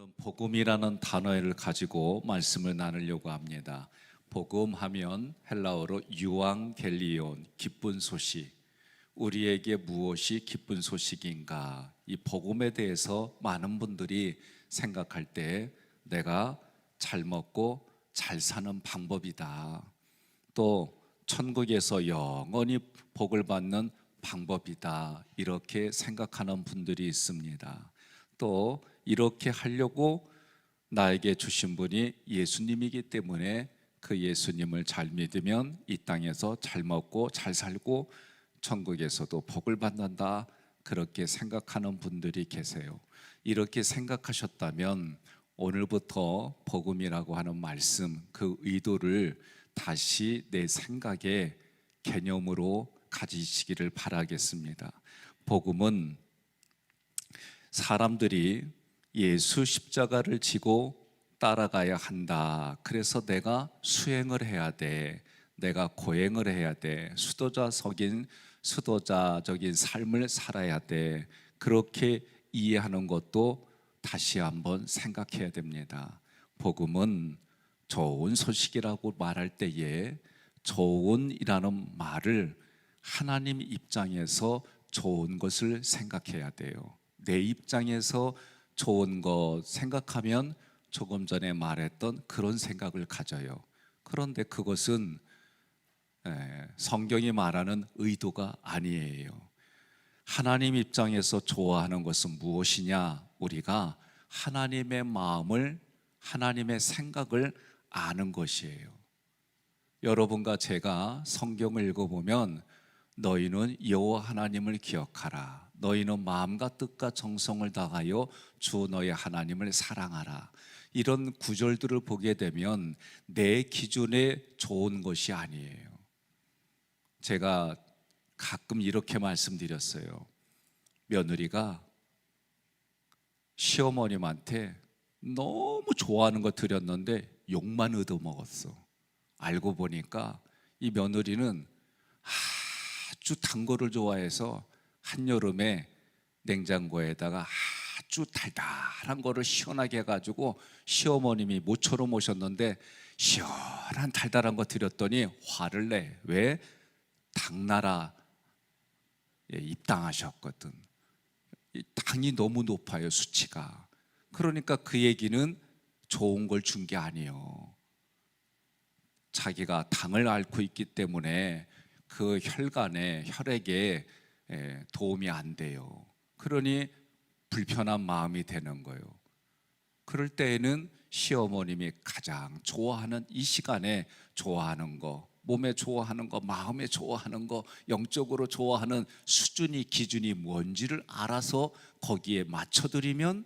오늘은 복음이라는 단어를 가지고 말씀을 나누려고 합니다. 복음 하면 헬라어로 유앙겔리온, 기쁜 소식. 우리에게 무엇이 기쁜 소식인가? 이 복음에 대해서 많은 분들이 생각할 때 내가 잘 먹고 잘 사는 방법이다. 또 천국에서 영원히 복을 받는 방법이다. 이렇게 생각하는 분들이 있습니다. 또 이렇게 하려고 나에게 주신 분이 예수님이기 때문에 그 예수님을 잘 믿으면 이 땅에서 잘 먹고 잘 살고 천국에서도 복을 받는다. 그렇게 생각하는 분들이 계세요. 이렇게 생각하셨다면 오늘부터 복음이라고 하는 말씀, 그 의도를 다시 내 생각의 개념으로 가지시기를 바라겠습니다. 복음은 사람들이 예수 십자가를 지고 따라가야 한다. 그래서 내가 수행을 해야 돼. 내가 고행을 해야 돼. 수도자적인 삶을 살아야 돼. 그렇게 이해하는 것도 다시 한번 생각해야 됩니다. 복음은 좋은 소식이라고 말할 때에 좋은이라는 말을 하나님 입장에서 좋은 것을 생각해야 돼요. 내 입장에서 좋은 것 생각하면 조금 전에 말했던 그런 생각을 가져요. 그런데 그것은 성경이 말하는 의도가 아니에요. 하나님 입장에서 좋아하는 것은 무엇이냐? 우리가 하나님의 마음을, 하나님의 생각을 아는 것이에요. 여러분과 제가 성경을 읽어보면 너희는 여호와 하나님을 기억하라. 너희는 마음과 뜻과 정성을 다하여 주 너희 하나님을 사랑하라. 이런 구절들을 보게 되면 내 기준에 좋은 것이 아니에요. 제가 가끔 이렇게 말씀드렸어요. 며느리가 시어머님한테 너무 좋아하는 거 드렸는데 욕만 얻어먹었어. 알고 보니까 이 며느리는 아주 단 거를 좋아해서 한여름에 냉장고에다가 아주 달달한 거를 시원하게 해가지고 시어머님이 모처럼 오셨는데 시원한 달달한 거 드렸더니 화를 내. 왜? 당나라에 입당하셨거든. 당이 너무 높아요, 수치가. 그러니까 그 얘기는 좋은 걸 준 게 아니에요. 자기가 당을 앓고 있기 때문에 그 혈액에 도움이 안 돼요. 그러니 불편한 마음이 되는 거예요. 그럴 때에는 시어머님이 가장 좋아하는 이 시간에 좋아하는 거, 몸에 좋아하는 거, 마음에 좋아하는 거, 영적으로 좋아하는 수준이 기준이 뭔지를 알아서 거기에 맞춰드리면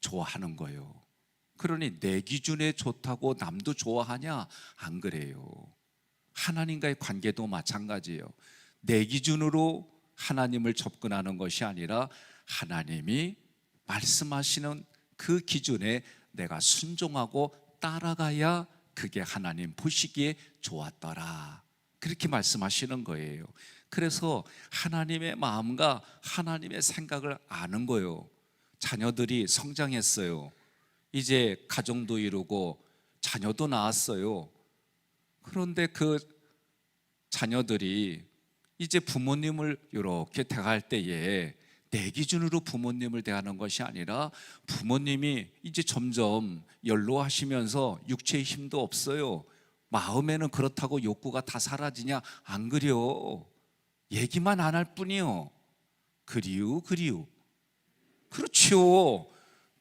좋아하는 거예요. 그러니 내 기준에 좋다고 남도 좋아하냐? 안 그래요. 하나님과의 관계도 마찬가지예요. 내 기준으로 하나님을 접근하는 것이 아니라 하나님이 말씀하시는 그 기준에 내가 순종하고 따라가야 그게 하나님 보시기에 좋았더라. 그렇게 말씀하시는 거예요. 그래서 하나님의 마음과 하나님의 생각을 아는 거예요. 자녀들이 성장했어요. 이제 가정도 이루고 자녀도 낳았어요. 그런데 그 자녀들이 이제 부모님을 이렇게 대할 때에 내 기준으로 부모님을 대하는 것이 아니라 부모님이 이제 점점 연로하시면서 육체의 힘도 없어요. 마음에는 그렇다고 욕구가 다 사라지냐? 안 그려. 얘기만 안 할 뿐이요. 그리우. 그렇죠.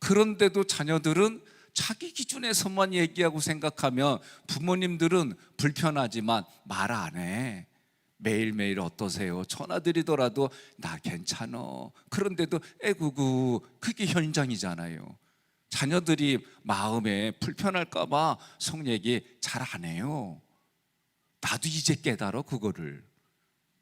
그런데도 자녀들은 자기 기준에서만 얘기하고 생각하면 부모님들은 불편하지만 말 안 해. 매일매일 어떠세요? 전화드리더라도 나 괜찮어. 그런데도 에구구, 그게 현장이잖아요. 자녀들이 마음에 불편할까 봐 속 얘기 잘 안 해요. 나도 이제 깨달아 그거를.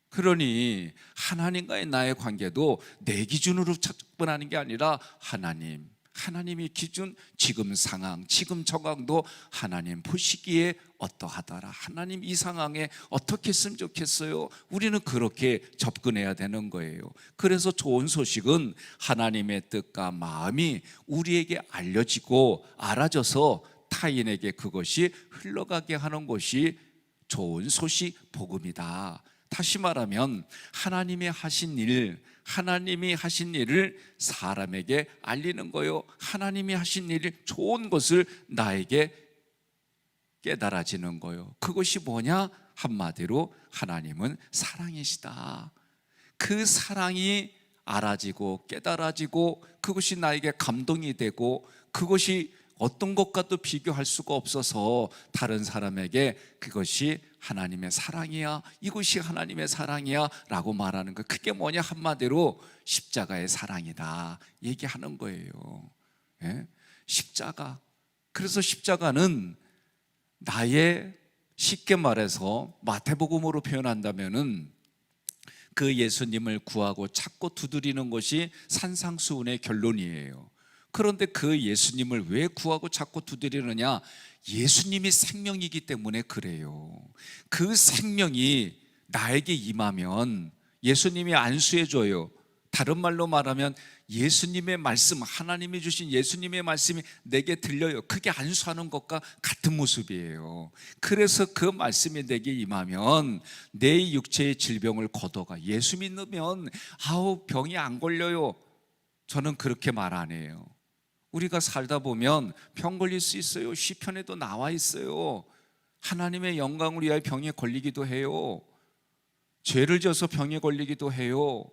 그러니 하나님과의 나의 관계도 내 기준으로 접근하는 게 아니라 하나님, 하나님의 기준, 지금 상황, 지금 정황도 하나님 보시기에 어떠하더라. 하나님 이 상황에 어떻게 했으면 좋겠어요. 우리는 그렇게 접근해야 되는 거예요. 그래서 좋은 소식은 하나님의 뜻과 마음이 우리에게 알려지고 알아져서 타인에게 그것이 흘러가게 하는 것이 좋은 소식, 복음이다. 다시 말하면 하나님이 하신 일을 사람에게 알리는 거요. 하나님이 하신 일이 좋은 것을 나에게 깨달아지는 거요. 그것이 뭐냐? 한마디로 하나님은 사랑이시다. 그 사랑이 알아지고 깨달아지고 그것이 나에게 감동이 되고 그것이 어떤 것과도 비교할 수가 없어서 다른 사람에게 그것이 하나님의 사랑이야, 이것이 하나님의 사랑이야 라고 말하는 거. 그게 뭐냐? 한마디로 십자가의 사랑이다 얘기하는 거예요. 예? 십자가. 그래서 십자가는 나의, 쉽게 말해서 마태복음으로 표현한다면은 그 예수님을 구하고 찾고 두드리는 것이 산상수훈의 결론이에요. 그런데 그 예수님을 왜 구하고 찾고 두드리느냐? 예수님이 생명이기 때문에 그래요. 그 생명이 나에게 임하면 예수님이 안수해줘요. 다른 말로 말하면 예수님의 말씀, 하나님이 주신 예수님의 말씀이 내게 들려요. 그게 안수하는 것과 같은 모습이에요. 그래서 그 말씀이 내게 임하면 내 육체의 질병을 걷어가. 예수 믿으면 아우 병이 안 걸려요. 저는 그렇게 말 안 해요. 우리가 살다 보면 병 걸릴 수 있어요. 시편에도 나와 있어요. 하나님의 영광을 위하여 병에 걸리기도 해요. 죄를 져서 병에 걸리기도 해요.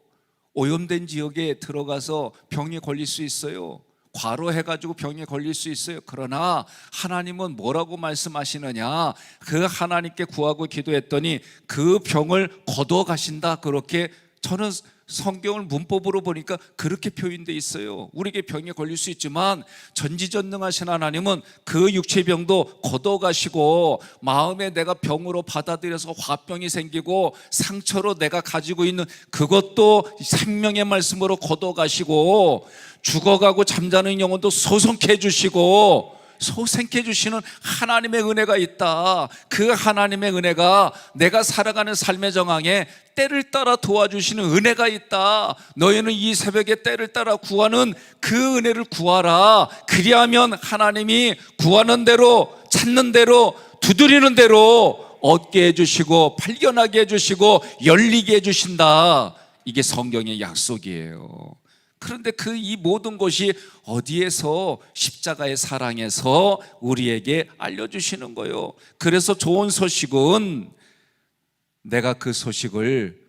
오염된 지역에 들어가서 병에 걸릴 수 있어요. 과로해가지고 병에 걸릴 수 있어요. 그러나 하나님은 뭐라고 말씀하시느냐? 그 하나님께 구하고 기도했더니 그 병을 거둬가신다. 그렇게 저는 성경을 문법으로 보니까 그렇게 표현되어 있어요. 우리에게 병에 걸릴 수 있지만 전지전능하신 하나님은 그 육체병도 걷어가시고 마음에 내가 병으로 받아들여서 화병이 생기고 상처로 내가 가지고 있는 그것도 생명의 말씀으로 걷어가시고 죽어가고 잠자는 영혼도 소생케 해주시고 소생케 해주시는 하나님의 은혜가 있다. 그 하나님의 은혜가 내가 살아가는 삶의 정황에 때를 따라 도와주시는 은혜가 있다. 너희는 이 새벽에 때를 따라 구하는 그 은혜를 구하라. 그리하면 하나님이 구하는 대로, 찾는 대로, 두드리는 대로 얻게 해주시고 발견하게 해주시고 열리게 해주신다. 이게 성경의 약속이에요. 그런데 그 이 모든 것이 어디에서? 십자가의 사랑에서 우리에게 알려주시는 거예요. 그래서 좋은 소식은 내가 그 소식을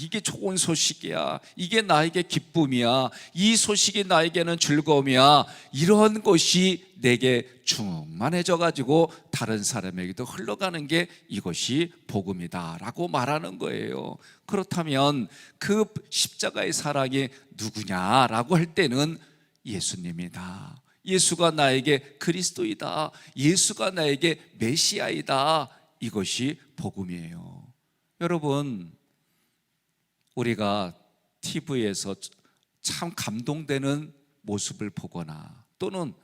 이게 좋은 소식이야, 이게 나에게 기쁨이야, 이 소식이 나에게는 즐거움이야, 이런 것이 내게 충만해져 가지고 다른 사람에게도 흘러가는 게 이것이 복음이다 라고 말하는 거예요. 그렇다면 그 십자가의 사랑이 누구냐라고 할 때는 예수님이다. 예수가 나에게 그리스도이다. 예수가 나에게 메시아이다. 이것이 복음이에요. 여러분, 우리가 TV에서 참 감동되는 모습을 보거나 또는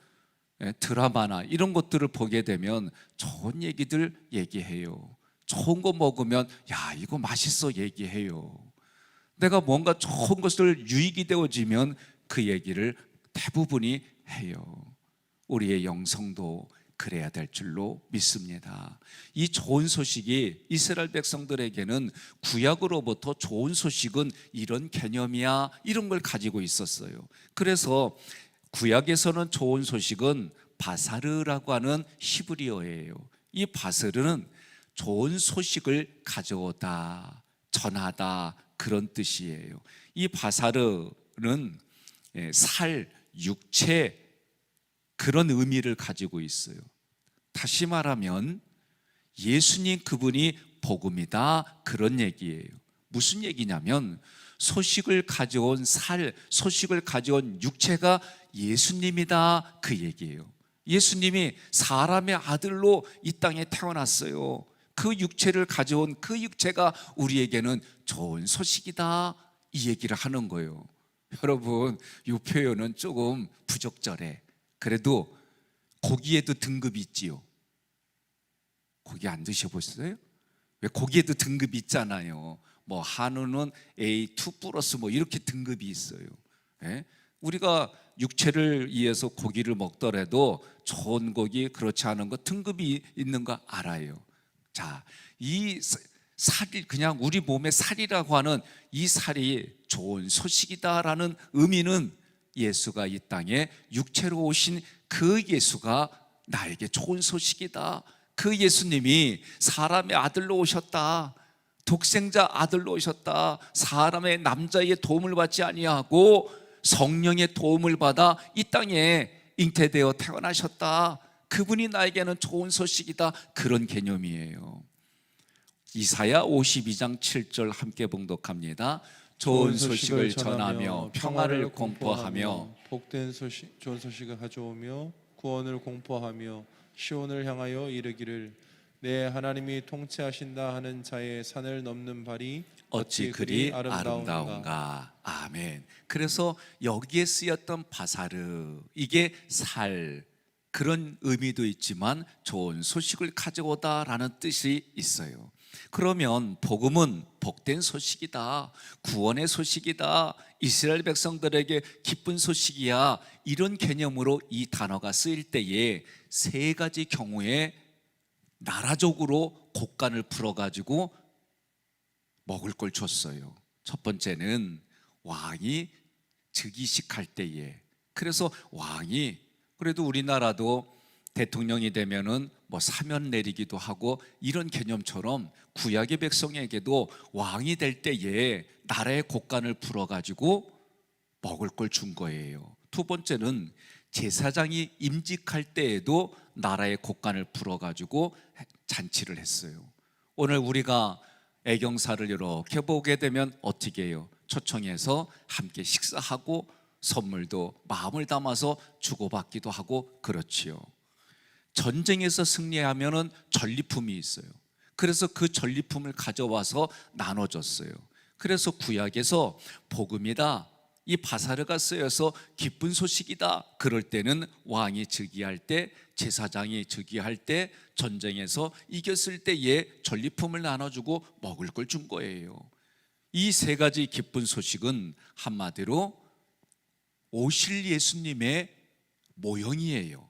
드라마나 이런 것들을 보게 되면 좋은 얘기들 얘기해요. 좋은 거 먹으면 이거 맛있어 얘기해요. 내가 뭔가 좋은 것을 유익이 되어지면 그 얘기를 대부분이 해요. 우리의 영성도 그래야 될 줄로 믿습니다. 이 좋은 소식이 이스라엘 백성들에게는 구약으로부터 좋은 소식은 이런 개념이야, 이런 걸 가지고 있었어요. 그래서 구약에서는 좋은 소식은 바사르라고 하는 히브리어예요. 이 바사르는 좋은 소식을 가져오다, 전하다, 그런 뜻이에요. 이 바사르는 살, 육체, 그런 의미를 가지고 있어요. 다시 말하면 예수님 그분이 복음이다, 그런 얘기예요. 무슨 얘기냐면 소식을 가져온 살, 소식을 가져온 육체가 예수님이다, 그 얘기예요. 예수님이 사람의 아들로 이 땅에 태어났어요. 그 육체를 가져온 그 육체가 우리에게는 좋은 소식이다, 이 얘기를 하는 거예요. 여러분, 이 표현은 조금 부적절해. 그래도 고기에도 등급이 있지요. 고기 안 드셔보셨어요? 왜 고기에도 등급이 있잖아요. 뭐 한우는 A2 플러스 뭐 이렇게 등급이 있어요. 예? 우리가 육체를 위해서 고기를 먹더라도 좋은 고기, 그렇지 않은 거 등급이 있는 거 알아요. 자, 이 살이 그냥 우리 몸의 살이라고 하는 이 살이 좋은 소식이다라는 의미는 예수가 이 땅에 육체로 오신 그 예수가 나에게 좋은 소식이다. 그 예수님이 사람의 아들로 오셨다. 독생자 아들로 오셨다. 사람의 남자의 도움을 받지 아니하고 성령의 도움을 받아 이 땅에 잉태되어 태어나셨다. 그분이 나에게는 좋은 소식이다. 그런 개념이에요. 이사야 52장 7절 함께 봉독합니다. 좋은 소식을 전하며 평화를 공포하며 복된 소식, 좋은 소식을 가져오며 구원을 공포하며 시온을 향하여 이르기를 내 하나님이 통치하신다 하는 자의 산을 넘는 발이 어찌 그리 아름다운가. 아멘. 그래서 여기에 쓰였던 바사르, 이게 살, 그런 의미도 있지만 좋은 소식을 가져오다라는 뜻이 있어요. 그러면 복음은 복된 소식이다, 구원의 소식이다, 이스라엘 백성들에게 기쁜 소식이야, 이런 개념으로 이 단어가 쓰일 때에 세 가지 경우에 나라적으로 곡간을 풀어가지고 먹을 걸 줬어요. 첫 번째는 왕이 즉위식 할 때에, 그래서 왕이, 그래도 우리나라도 대통령이 되면은 뭐 사면 내리기도 하고 이런 개념처럼 구약의 백성에게도 왕이 될 때에 나라의 곡간을 풀어가지고 먹을 걸 준 거예요. 두 번째는 제사장이 임직할 때에도 나라의 곡간을 풀어가지고 잔치를 했어요. 오늘 우리가 애경사를 이렇게 보게 되면 어떻게 해요? 초청해서 함께 식사하고 선물도 마음을 담아서 주고받기도 하고 그렇지요. 전쟁에서 승리하면은 전리품이 있어요. 그래서 그 전리품을 가져와서 나눠줬어요. 그래서 구약에서 복음이다, 이 바사르가 쓰여서 기쁜 소식이다, 그럴 때는 왕이 즉위할 때, 제사장이 즉위할 때, 전쟁에서 이겼을 때에 전리품을 나눠주고 먹을 걸 준 거예요. 이 세 가지 기쁜 소식은 한마디로 오실 예수님의 모형이에요.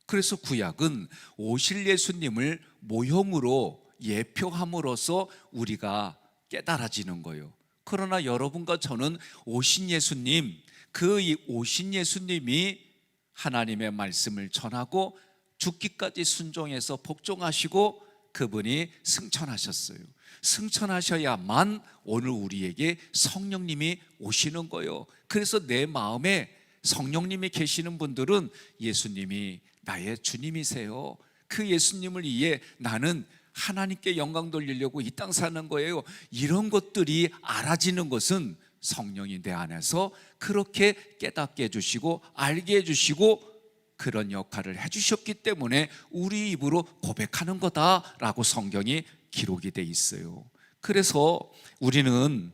그래서 구약은 오실 예수님을 모형으로 예표함으로써 우리가 깨달아지는 거예요. 그러나 여러분과 저는 오신 예수님, 그 오신 예수님이 하나님의 말씀을 전하고 죽기까지 순종해서 복종하시고 그분이 승천하셨어요. 승천하셔야만 오늘 우리에게 성령님이 오시는 거예요. 그래서 내 마음에 성령님이 계시는 분들은 예수님이 나의 주님이세요. 그 예수님을 위해 나는 하나님께 영광 돌리려고 이 땅 사는 거예요. 이런 것들이 알아지는 것은 성령이 내 안에서 그렇게 깨닫게 해주시고 알게 해주시고 그런 역할을 해주셨기 때문에 우리 입으로 고백하는 거다라고 성경이 기록이 돼 있어요. 그래서 우리는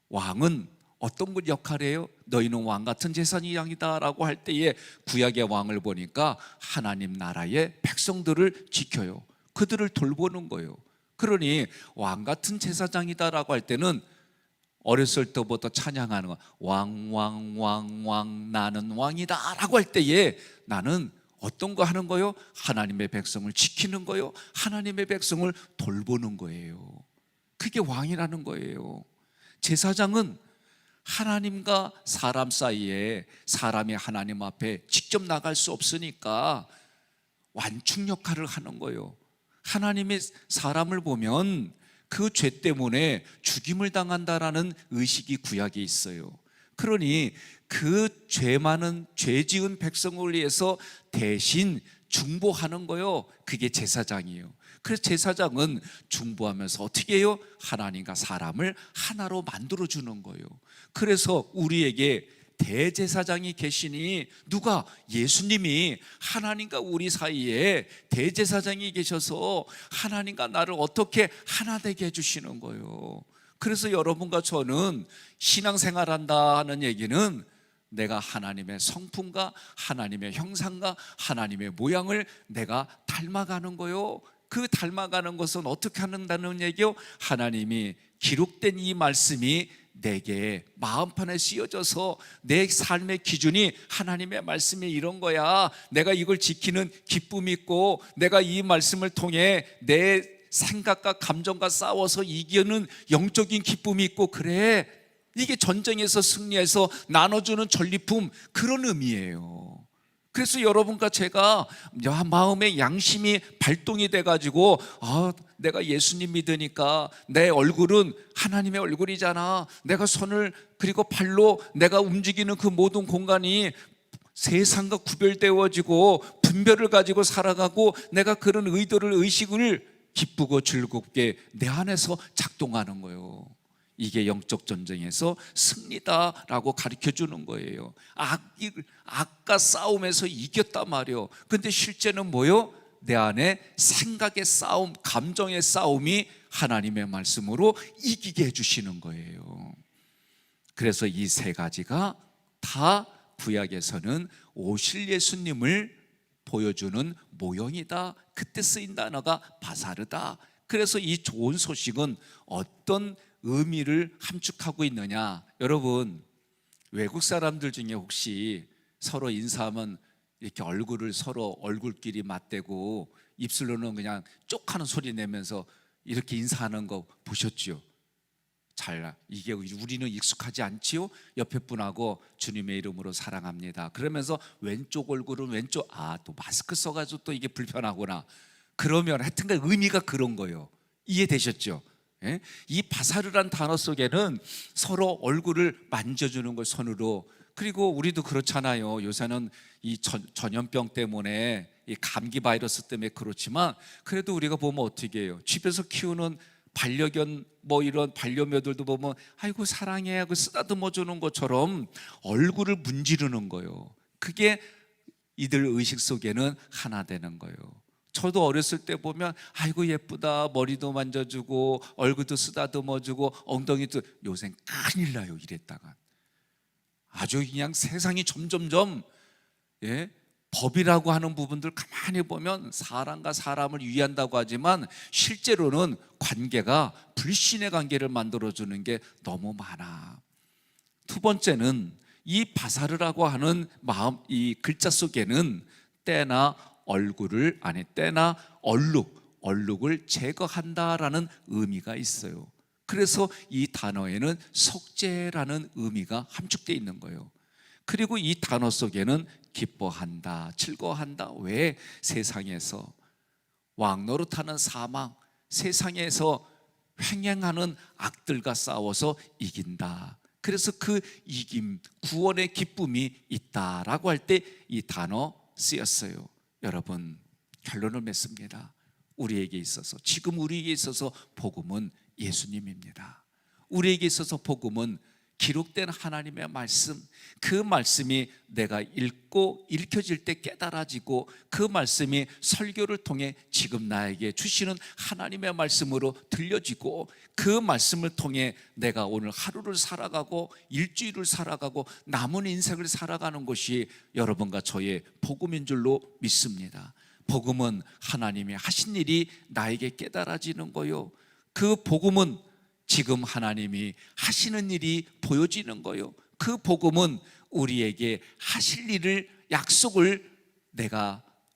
왕은 어떤 분 역할이에요? 너희는 왕 같은 제사장이 양이다 라고 할 때에 구약의 왕을 보니까 하나님 나라의 백성들을 지켜요. 그들을 돌보는 거예요. 그러니 왕 같은 제사장이다 라고 할 때는 어렸을 때부터 찬양하는 거, 왕 나는 왕이다 라고 할 때에 나는 어떤 거 하는 거요? 하나님의 백성을 지키는 거요, 하나님의 백성을 돌보는 거예요. 그게 왕이라는 거예요. 제사장은 하나님과 사람 사이에, 사람이 하나님 앞에 직접 나갈 수 없으니까 완충 역할을 하는 거예요. 하나님이 사람을 보면 그 죄 때문에 죽임을 당한다라는 의식이 구약에 있어요. 그러니 그 죄 많은 죄 지은 백성을 위해서 대신 중보하는 거요, 그게 제사장이에요. 그래서 제사장은 중보하면서 어떻게 해요? 하나님과 사람을 하나로 만들어주는 거예요. 그래서 우리에게 대제사장이 계시니, 누가? 예수님이 하나님과 우리 사이에 대제사장이 계셔서 하나님과 나를 어떻게 하나 되게 해주시는 거예요. 그래서 여러분과 저는 신앙생활한다 하는 얘기는 내가 하나님의 성품과 하나님의 형상과 하나님의 모양을 내가 닮아가는 거요. 그 닮아가는 것은 어떻게 한다는 얘기요? 하나님이 기록된 이 말씀이 내게 마음판에 씌어져서 내 삶의 기준이 하나님의 말씀이 이런 거야. 내가 이걸 지키는 기쁨이 있고, 내가 이 말씀을 통해 내 생각과 감정과 싸워서 이기는 영적인 기쁨이 있고, 그래, 이게 전쟁에서 승리해서 나눠주는 전리품, 그런 의미예요. 그래서 여러분과 제가 마음의 양심이 발동이 돼가지고, 내가 예수님 믿으니까 내 얼굴은 하나님의 얼굴이잖아. 내가 손을 그리고 발로 내가 움직이는 그 모든 공간이 세상과 구별되어지고 분별을 가지고 살아가고, 내가 그런 의식을 기쁘고 즐겁게 내 안에서 작동하는 거예요. 이게 영적 전쟁에서 승리다라고 가르쳐 주는 거예요. 악과 싸움에서 이겼단 말이에요. 근데 실제는 뭐요? 내 안에 생각의 싸움, 감정의 싸움이 하나님의 말씀으로 이기게 해주시는 거예요. 그래서 이 세 가지가 다 구약에서는 오실 예수님을 보여주는 모형이다. 그때 쓰인 단어가 바사르다. 그래서 이 좋은 소식은 어떤 의미를 함축하고 있느냐? 여러분, 외국 사람들 중에 혹시 서로 인사하면 이렇게 얼굴을 서로 얼굴끼리 맞대고 입술로는 그냥 쪽 하는 소리 내면서 이렇게 인사하는 거 보셨죠? 이게 우리는 익숙하지 않지요? 옆에 분하고 주님의 이름으로 사랑합니다 그러면서 왼쪽 얼굴은 왼쪽, 또 마스크 써가지고 또 이게 불편하구나. 그러면 하여튼간 의미가 그런 거예요. 이해되셨죠? 예? 이 바사르란 단어 속에는 서로 얼굴을 만져주는 걸 손으로, 그리고 우리도 그렇잖아요. 요새는 이 전염병 때문에 이 감기 바이러스 때문에 그렇지만, 그래도 우리가 보면 어떻게 해요? 집에서 키우는 반려견 이런 반려묘들도 보면 아이고 사랑해 하고 쓰다듬어 주는 것처럼 얼굴을 문지르는 거예요. 그게 이들 의식 속에는 하나 되는 거예요. 저도 어렸을 때 보면 아이고 예쁘다, 머리도 만져주고 얼굴도 쓰다듬어주고 엉덩이도, 요새 큰일 나요. 이랬다가 아주 그냥 세상이 점점점, 법이라고 하는 부분들 가만히 보면 사람과 사람을 위한다고 하지만 실제로는 관계가 불신의 관계를 만들어주는 게 너무 많아. 두 번째는 이 바사르라고 하는 마음, 이 글자 속에는 때나 얼룩을 제거한다라는 의미가 있어요. 그래서 이 단어에는 속죄라는 의미가 함축되어 있는 거예요. 그리고 이 단어 속에는 기뻐한다, 즐거워한다. 왜? 세상에서 왕노릇하는 사망, 세상에서 횡행하는 악들과 싸워서 이긴다. 그래서 그 이김, 구원의 기쁨이 있다라고 할 때 이 단어 쓰였어요. 여러분, 결론을 맺습니다. 우리에게 있어서, 지금 우리에게 있어서 복음은 예수님입니다. 우리에게 있어서 복음은 기록된 하나님의 말씀, 그 말씀이 내가 읽혀질 때 깨달아지고, 그 말씀이 설교를 통해 지금 나에게 주시는 하나님의 말씀으로 들려지고, 그 말씀을 통해 내가 오늘 하루를 살아가고 일주일을 살아가고 남은 인생을 살아가는 것이 여러분과 저의 복음인 줄로 믿습니다. 복음은 하나님이 하신 일이 나에게 깨달아지는 거요. 그 복음은 지금 하나님이 하시는 일이 보여지는 거예요. 그 복음은 우리에게 하실 일을, 약속을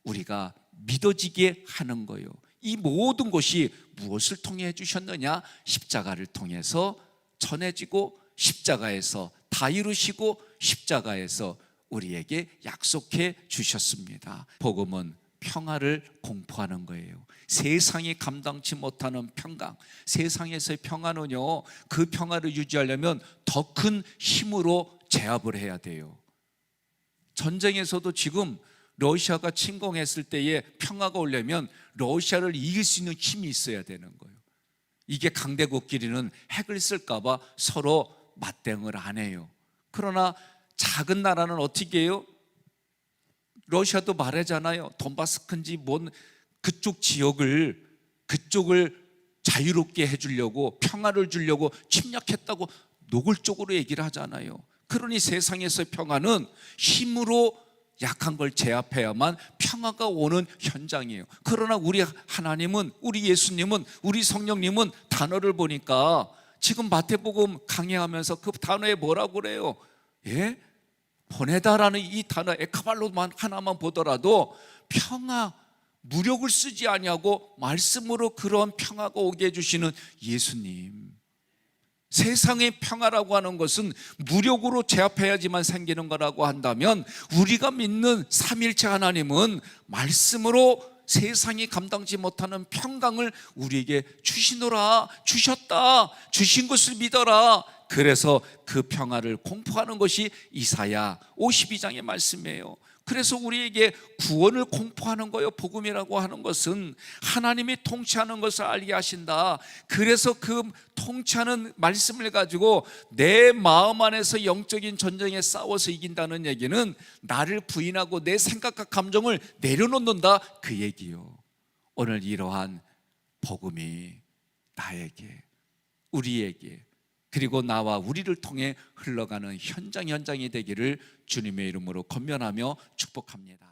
우리가 믿어지게 하는 거예요. 이 모든 것이 무엇을 통해 해주셨느냐? 십자가를 통해서 전해지고, 십자가에서 다 이루시고, 십자가에서 우리에게 약속해 주셨습니다. 복음은 평화를 공포하는 거예요. 세상이 감당치 못하는 평강, 세상에서의 평화는요, 그 평화를 유지하려면 더 큰 힘으로 제압을 해야 돼요. 전쟁에서도 지금 러시아가 침공했을 때에 평화가 오려면 러시아를 이길 수 있는 힘이 있어야 되는 거예요. 이게 강대국끼리는 핵을 쓸까봐 서로 맞대응을 안 해요. 그러나 작은 나라는 어떻게 해요? 러시아도 말하잖아요. 돈바스크인지 그쪽 지역을 자유롭게 해주려고, 평화를 주려고 침략했다고 노골적으로 얘기를 하잖아요. 그러니 세상에서의 평화는 힘으로 약한 걸 제압해야만 평화가 오는 현장이에요. 그러나 우리 하나님은, 우리 예수님은, 우리 성령님은 단어를 보니까 지금 마태복음 강해하면서 그 단어에 뭐라고 그래요? 예? 보내다라는 이 단어 에카발로만 하나만 보더라도 평화, 무력을 쓰지 아니하고 말씀으로 그런 평화가 오게 해주시는 예수님. 세상의 평화라고 하는 것은 무력으로 제압해야지만 생기는 거라고 한다면, 우리가 믿는 삼일체 하나님은 말씀으로 세상이 감당지 못하는 평강을 우리에게 주시노라, 주셨다, 주신 것을 믿어라. 그래서 그 평화를 공포하는 것이 이사야 52장의 말씀이에요. 그래서 우리에게 구원을 공포하는 거예요. 복음이라고 하는 것은 하나님이 통치하는 것을 알게 하신다. 그래서 그 통치하는 말씀을 가지고 내 마음 안에서 영적인 전쟁에 싸워서 이긴다는 얘기는 나를 부인하고 내 생각과 감정을 내려놓는다, 그 얘기요. 오늘 이러한 복음이 나에게, 우리에게, 그리고 나와 우리를 통해 흘러가는 현장이 되기를 주님의 이름으로 권면하며 축복합니다.